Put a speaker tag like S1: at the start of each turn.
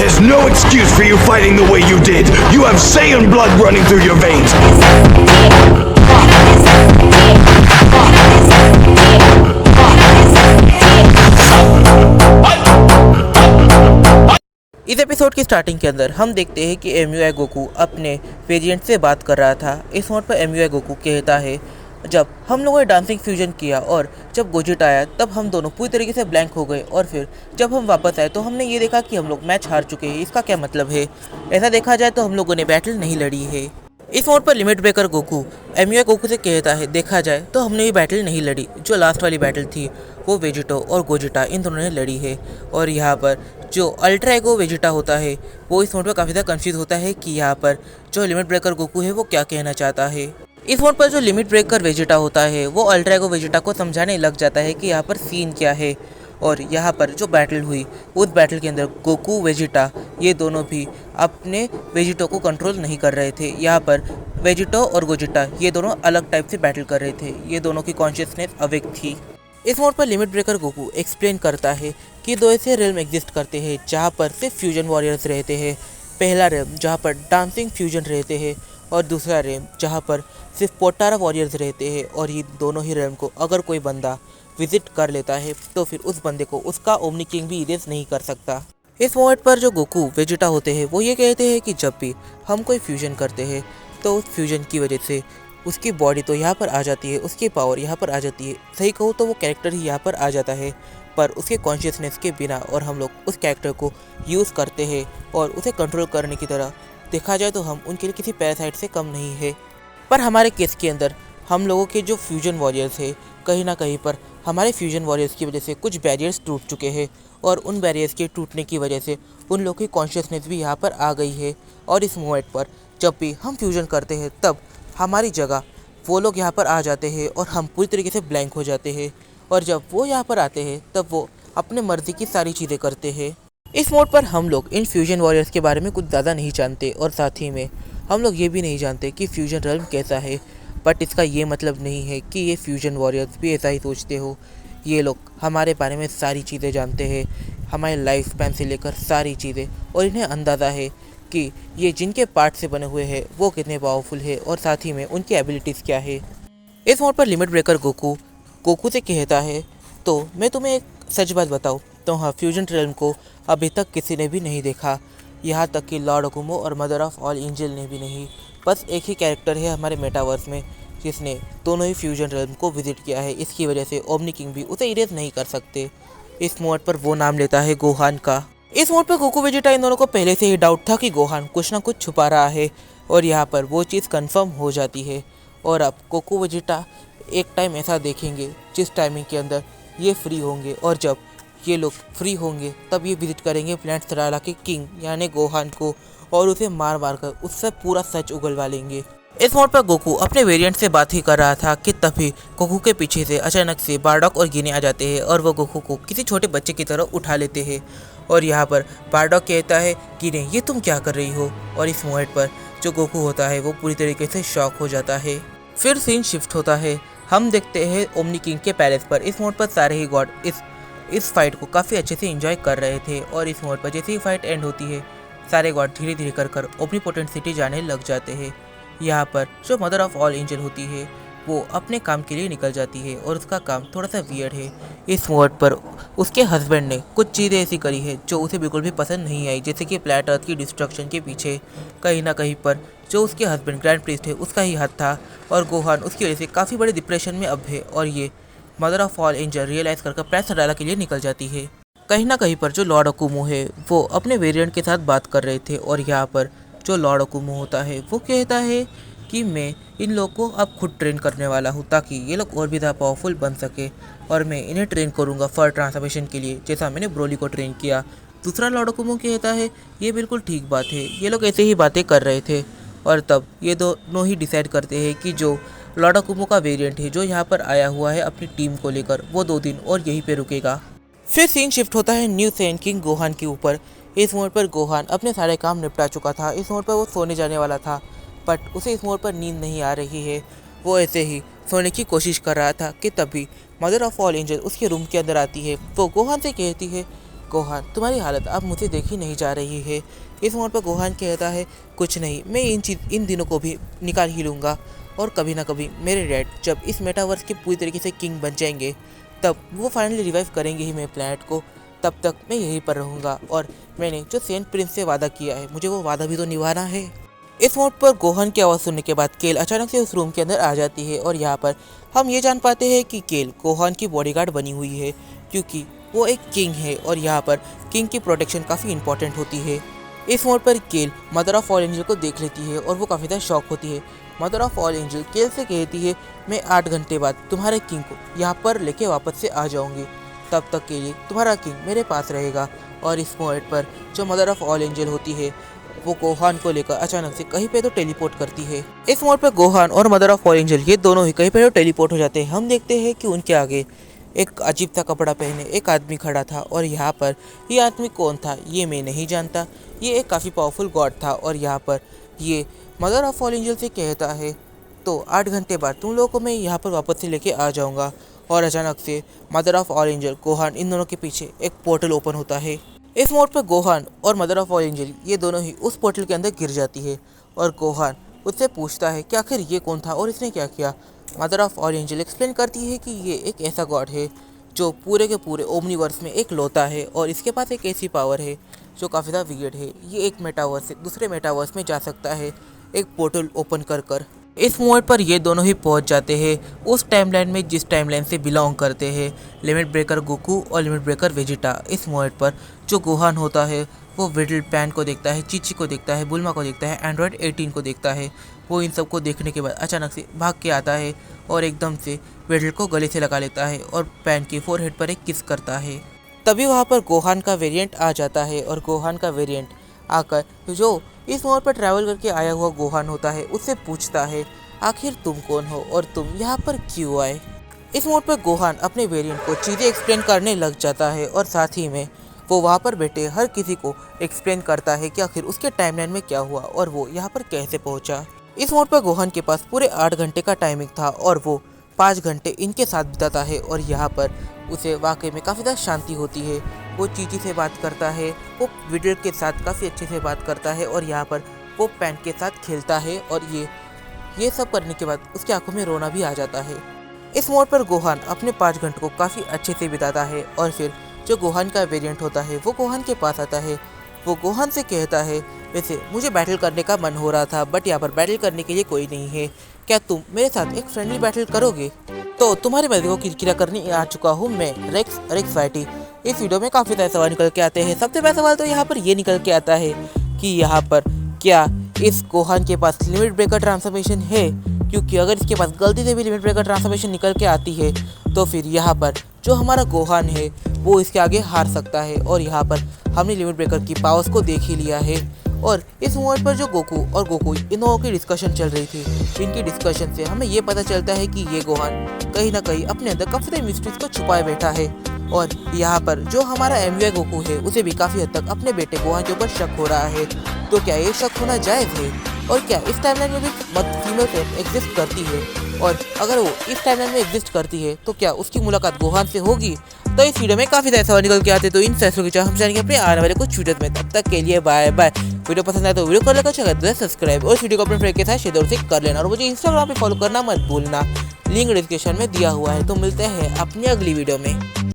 S1: There's no excuse for you fighting the way you did. You have Saiyan blood running through your veins.
S2: इस episode की starting के अंदर हम देखते हैं कि एमयूआई गोकू अपने वेरिएंट से बात कर रहा था। इस मोड पर एमयूआई गोकू कहता है, जब हम लोगों ने डांसिंग फ्यूजन किया और जब गोजिटा आया तब हम दोनों पूरी तरीके से ब्लैंक हो गए, और फिर जब हम वापस आए तो हमने ये देखा कि हम लोग मैच हार चुके हैं। इसका क्या मतलब है? ऐसा देखा जाए तो हम लोगों ने बैटल नहीं लड़ी है। इस मोड पर लिमिट ब्रेकर गोकू एमयूआई गोकू से कहता है, देखा जाए तो हमने ये बैटल नहीं लड़ी। जो लास्ट वाली बैटल थी वो वेजिटो और गोजिटा इन दोनों ने लड़ी है। और यहाँ पर जो अल्ट्रा एगो वेजिटा होता है वो इस मोड पर काफ़ी ज़्यादा कंफ्यूज होता है कि यहाँ पर जो लिमिट ब्रेकर गोकू है वो क्या कहना चाहता है। इस मोड पर जो लिमिट ब्रेकर वेजिटा होता है वो अल्ट्रा एगो वेजिटा को समझाने लग जाता है कि यहाँ पर सीन क्या है। और यहाँ पर जो बैटल हुई उस बैटल के अंदर गोकू वेजिटा ये दोनों भी अपने वेजिटो को कंट्रोल नहीं कर रहे थे। यहाँ पर वेजिटो और गोजिटा ये दोनों अलग टाइप से बैटल कर रहे थे। ये दोनों की कॉन्शियसनेस अवेक थी। इस मोड पर लिमिट ब्रेकर गोकू एक्सप्लेन करता है कि दो ऐसे रेल्म एग्जिस्ट करते हैं जहाँ पर सिर्फ फ्यूजन वॉरियर्स रहते हैं। पहला रेल्म जहाँ पर डांसिंग फ्यूजन रहते हैं और दूसरा रेल्म जहाँ पर सिर्फ पोटारा वॉरियर्स रहते हैं। और ये दोनों ही रेल्म को अगर कोई बंदा विजिट कर लेता है तो फिर उस बंदे को उसका ओमनी किंग भी इरेज नहीं कर सकता। इस मोड पर जो गोकू वेजिटा होते हैं वो ये कहते हैं कि जब भी हम कोई फ्यूजन करते हैं तो उस फ्यूजन की वजह से उसकी बॉडी तो यहाँ पर आ जाती है, उसकी पावर यहाँ पर आ जाती है। सही कहूँ तो वो कैरेक्टर ही यहाँ पर आ जाता है, पर उसके कॉन्शियसनेस के बिना, और हम लोग उस कैरेक्टर को यूज़ करते हैं और उसे कंट्रोल करने की तरह देखा जाए तो हम उनके लिए किसी पैरासाइट से कम नहीं है। पर हमारे केस के अंदर हम लोगों के जो फ्यूजन वॉरियर्स है कहीं ना कहीं पर हमारे फ्यूजन वॉरियर्स की वजह से कुछ बैरियर्स टूट चुके हैं, और उन बैरियर्स के टूटने की वजह से उन लोगों की कॉन्शियसनेस भी यहाँ पर आ गई है। और इस मोमेंट पर जब भी हम फ्यूजन करते हैं तब हमारी जगह वो लोग यहाँ पर आ जाते हैं और हम पूरी तरीके से ब्लैंक हो जाते हैं। और जब वो यहाँ पर आते हैं तब वो अपने मर्जी की सारी चीज़ें करते हैं। इस मोड पर हम लोग इन फ्यूजन वॉरियर्स के बारे में कुछ ज़्यादा नहीं जानते, और साथ ही में हम लोग ये भी नहीं जानते कि फ्यूजन रेल्म कैसा है। बट इसका ये मतलब नहीं है कि ये फ्यूजन वॉरियर्स भी ऐसा ही सोचते हो। ये लोग हमारे बारे में सारी चीज़ें जानते हैं, हमारे लाइफ स्पैन से लेकर सारी चीज़ें, और इन्हें अंदाज़ा है कि ये जिनके पार्ट से बने हुए हैं वो कितने पावरफुल है, और साथ ही में उनकी एबिलिटीज़ क्या है। इस मोड पर लिमिट ब्रेकर गोकू से कहता है, तो मैं तुम्हें एक सच बात बताऊँ तो हाँ, फ्यूजन रेल्म को अभी तक किसी ने भी नहीं देखा, यहाँ तक कि लॉर्ड अकुमो और मदर ऑफ ऑल एंजल ने भी नहीं। बस एक ही कैरेक्टर है हमारे मेटावर्स में जिसने दोनों ही फ्यूजन रेल्म को विजिट किया है। इसकी वजह से ओमनी किंग भी उसे इरेज नहीं कर सकते। इस मोड पर वो नाम लेता है गोहान का। इस मोड पर गोकू वेजिटा इन दोनों को पहले से ही डाउट था कि गोहान कुछ ना कुछ छुपा रहा है, और यहाँ पर वो चीज़ कंफर्म हो जाती है। और अब गोकू वेजिटा एक टाइम ऐसा देखेंगे जिस टाइमिंग के अंदर ये फ्री होंगे, और जब ये लोग फ्री होंगे तब ये विजिट करेंगे प्लैनेट सराला के किंग यानी गोहान को, और उसे मार मार कर उससे पूरा सच उगलवा लेंगे। इस मोड पर गोकू अपने वेरिएंट से बात ही कर रहा था कि तभी गोकू के पीछे से अचानक से बारडॉक और गिने आ जाते हैं, और वो गोकू को किसी छोटे बच्चे की तरह उठा लेते हैं। और यहाँ पर बारडॉक कहता है, गिने ये तुम क्या कर रही हो? और इस मोमेंट पर जो गोकू होता है वो पूरी तरीके से शॉक हो जाता है। फिर सीन शिफ्ट होता है, हम देखते हैं ओमनी किंग के पैलेस पर। इस मोड पर सारे ही गॉड इस फाइट को काफ़ी अच्छे से एंजॉय कर रहे थे, और इस मोड पर जैसे ही फाइट एंड होती है सारे गॉड धीरे धीरे कर ओमनीपोटेंट सिटी जाने लग जाते हैं। यहाँ पर जो मदर ऑफ ऑल एंजल होती है वो अपने काम के लिए निकल जाती है, और उसका काम थोड़ा सा वियर्ड है। इस मोड पर उसके हस्बैंड ने कुछ चीज़ें ऐसी करी है जो उसे बिल्कुल भी पसंद नहीं आई, जैसे कि प्लैनेट अर्थ की डिस्ट्रक्शन के पीछे कहीं ना कहीं पर जो उसके हस्बैंड ग्रैंड प्रीस्ट है उसका ही हाथ था, और गोहान उसकी वजह से काफ़ी बड़े डिप्रेशन में अब है। और ये mother of all angel realise कर प्लैनेट सराला के लिए निकल जाती है। कहीं ना कहीं पर जो लॉर्ड अकुमो है वो अपने वेरिएंट के साथ बात कर रहे थे, और यहाँ पर जो लॉर्ड अकुमो होता है वो कहता है कि मैं इन लोगों को अब खुद ट्रेन करने वाला हूँ ताकि ये लोग और भी ज़्यादा पावरफुल बन सके, और मैं इन्हें ट्रेन करूँगा फॉर ट्रांसफॉर्मेशन के लिए, जैसा मैंने ब्रोली को ट्रेन किया। दूसरा लॉर्ड अकुमो कहता है, ये बिल्कुल ठीक बात है। ये लोग ऐसे ही बातें कर रहे थे, और तब ये दोनों ही डिसाइड करते हैं कि जो लॉर्ड अकुमो का वेरिएंट है जो यहाँ पर आया हुआ है अपनी टीम को लेकर, वो 2 दिन और यहीं पे रुकेगा। फिर सीन शिफ्ट होता है न्यू सैयन किंग गोहान के ऊपर। इस मोड पर गोहान अपने सारे काम निपटा चुका था। इस मोड पर वो सोने जाने वाला था, बट उसे इस मोड पर नींद नहीं आ रही है। वो ऐसे ही सोने की कोशिश कर रहा था कि तभी मदर ऑफ ऑल एंजल उसके रूम के अंदर आती है। वो गोहान से कहती है, गोहान, तुम्हारी हालत अब मुझे देखी नहीं जा रही है। इस मोड़ पर गोहान कहता है, कुछ नहीं, मैं इन दिनों को भी निकाल ही लूँगा और कभी ना कभी मेरे डैड जब इस मेटावर्स के पूरी तरीके से किंग बन जाएंगे तब वो फाइनली रिवाइव करेंगे ही मेरे प्लैनेट को। तब तक मैं यहीं पर रहूँगा और मैंने जो सेंट प्रिंस से वादा किया है मुझे वो वादा भी तो निभाना है। इस मोड पर गोहान की आवाज़ सुनने के बाद केल अचानक से उस रूम के अंदर आ जाती है और यहाँ पर हम ये जान पाते हैं कि केल गोहान की बॉडीगार्ड बनी हुई है क्योंकि वो एक किंग है और यहाँ पर किंग की प्रोटेक्शन काफ़ी इंपॉर्टेंट होती है। इस मोड पर केल मदर ऑफ ऑल एंजल को देख लेती है और वो काफ़ी ज़्यादा शॉक होती है। मदर ऑफ ऑल एंजल केल से कहती है, मैं 8 घंटे बाद तुम्हारे किंग को यहाँ पर लेके वापस से आ जाऊँगी, तब तक के लिए तुम्हारा किंग मेरे पास रहेगा। और इस मोड पर जो मदर ऑफ ऑल एंजल होती है वो गोहान को लेकर अचानक से कहीं पे तो टेलीपोर्ट करती है। इस मोड पर गोहान और मदर ऑफ ऑल एंजल ये दोनों ही कहीं पे तो टेलीपोर्ट हो जाते हैं। हम देखते हैं कि उनके आगे एक अजीब सा कपड़ा पहने एक आदमी खड़ा था और यहाँ पर ये आदमी कौन था ये मैं नहीं जानता। ये एक काफ़ी पावरफुल गॉड था और यहाँ पर ये मदर ऑफ ऑल एंजल से कहता है, तो 8 घंटे बाद तुम लोगों को मैं यहाँ पर वापस से लेके आ जाऊँगा। और अचानक से mother of all angel Gohan इन दोनों के पीछे एक पोर्टल ओपन होता है। इस मोड पर गोहान और मदर ऑफ ऑल एंजल ये दोनों ही उस पोर्टल के अंदर गिर जाती है और गोहान उससे पूछता है कि आखिर ये कौन था और इसने क्या किया। Mother of all angel explain करती है कि ये एक ऐसा गॉड है जो पूरे के पूरे ओमनीवर्स में एक लौता है और इसके पास एक ऐसी पावर है जो काफ़ी ज़्यादा वियर्ड है। ये एक मेटावर्स से दूसरे मेटावर्स में जा सकता है एक पोर्टल ओपन कर। इस मोड पर ये दोनों ही पहुंच जाते हैं उस टाइमलाइन में जिस टाइमलाइन से बिलोंग करते हैं लिमिट ब्रेकर गोकू और लिमिट ब्रेकर वेजिटा। इस मोड पर जो गोहान होता है वो विडल पैन को देखता है, चीची को देखता है, बुल्मा को देखता है, एंड्रॉयड 18 को देखता है। वो इन सब को देखने के बाद अचानक से भाग के आता है और एकदम से विडल को गले से लगा लेता है और पैन की फोरहेड पर एक किस करता है। तभी वहाँ पर गोहान का वेरिएंट आ जाता है और गोहान का वेरिएंट आकर जो इस मोड़ पर ट्रैवल करके आया हुआ गोहान होता है उससे पूछता है, आखिर तुम कौन हो और तुम यहाँ पर क्यों आए। इस मोड़ पर गोहान अपने वेरिएंट को चीज़ें एक्सप्लेन करने लग जाता है और साथ ही में वो वहाँ पर बैठे हर किसी को एक्सप्लेन करता है कि आखिर उसके टाइमलाइन में क्या हुआ और वो यहाँ पर कैसे पहुँचा। इस मोड़ पर गोहान के पास पूरे 8 घंटे का टाइमिंग था और वो 5 घंटे इनके साथ बिताता है और यहाँ पर उसे वाकई में काफ़ी ज़्यादा शांति होती है। वो चीची से बात करता है, वो विडल के साथ काफ़ी अच्छे से बात करता है और यहाँ पर वो पैन के साथ खेलता है और ये सब करने के बाद उसकी आंखों में रोना भी आ जाता है। इस मोड़ पर गोहान अपने 5 घंटे को काफ़ी अच्छे से बिताता है और फिर जो गोहान का वेरिएंट होता है वो गोहान के पास आता है। वो गोहान से कहता है, वैसे मुझे बैटल करने का मन हो रहा था बट यहाँ पर बैटल करने के लिए कोई नहीं है, क्या तुम मेरे साथ एक फ्रेंडली बैटल करोगे। तो तुम्हारी मर्जी को किरकिरा करने आ चुका हूँ मैं, रेक्स फाइटी। इस वीडियो में काफ़ी सारे सवाल निकल के आते हैं। सबसे पहला सवाल तो यहाँ पर ये निकल के आता है कि यहाँ पर क्या इस गोहान के पास लिमिट ब्रेकर ट्रांसफॉर्मेशन है, क्योंकि अगर इसके पास गलती से भी लिमिट ब्रेकर ट्रांसफॉर्मेशन निकल के आती है तो फिर यहाँ पर जो हमारा गोहान है वो इसके आगे हार सकता है। और यहाँ पर हमने लिमिट ब्रेकर की पावर्स को देख ही लिया है। और इस मोड पर जो गोकू और गोकू इन दोनों की डिस्कशन चल रही थी, इनकी डिस्कशन से हमें ये पता चलता है कि ये गोहान कहीं ना कहीं अपने अंदर काफ़ी सारी मिस्ट्रीज को छुपाए बैठा है। और यहाँ पर जो हमारा MUI गोकू है उसे भी काफ़ी हद तक अपने बेटे गोहान के ऊपर शक हो रहा है। तो क्या ये शक होना जायज़ है? और क्या इस टाइमलाइन में भी फीमेल फ्रेंड एग्जिस्ट करती है? और अगर वो इस टाइमलाइन में एग्जिस्ट करती है तो क्या उसकी मुलाकात गोहान से होगी? तो इस वीडियो में काफ़ी सारे सवाल निकल के आते तो इन फैसलों की चाह हम जानेंगे अपने आने वाले कुछ वीडियो में। तब तक के लिए बाय बाय। वीडियो पसंद आए तो वीडियो कर लेकर सब्सक्राइब और वीडियो को अपने फ्रेंड के साथ शेयर से कर लेना और मुझे इंस्टाग्राम पे फॉलो करना मत भूलना, लिंक डिस्क्रिप्शन में दिया हुआ है। तो मिलते हैं अपनी अगली वीडियो में।